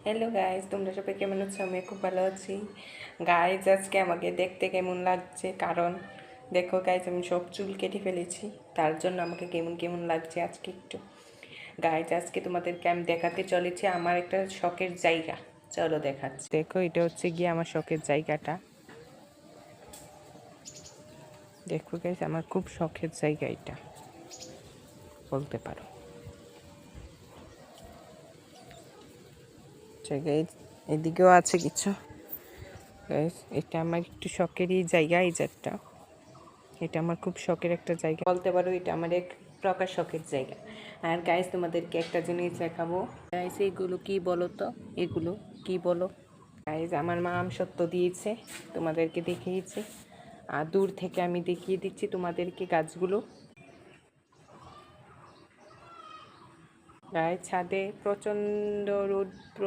Hello guys, তোমরা সবাই কেমন আছো? আমি খুব ভালো আছি। গাইজ, আজকে আমাকে দেখতে কেমন লাগছে? কারণ দেখো গাইজ, আমি সব চুল কেটে ফেলেছি, তার জন্য আমাকে কেমন কেমন লাগছে আজকে একটু। গাইজ, আজকে তোমাদেরকে আমি দেখাতে চলেছি আমার একটা শখের জায়গা। চলো দেখাচ্ছি। দেখো, এটা হচ্ছে গিয়ে আমার শখের জায়গাটা। দেখো গাইজ, আমার খুব শখের জায়গা এটা বলতে পারো। গাইজ, এদিকেও আছে কিছু। গাইজ, এটা আমার একটু শখেরই জায়গা। এই জায়গাটা, এটা আমার খুব শখের একটা জায়গা বলতে পারো। এটা আমার এক প্রকার শখের জায়গা। আর গাইস, তোমাদেরকে একটা জিনিস দেখাবো। গাইস, এগুলো কি বলো তো? এগুলো কি বলো? গাইস, আমার মা আমসত্ত্ব দিয়েছে, তোমাদেরকে দেখিয়েছে। আর দূর থেকে আমি দেখিয়ে দিচ্ছি তোমাদেরকে গাছগুলো। গাইস, ছাদে প্রচণ্ড রৌদ্র,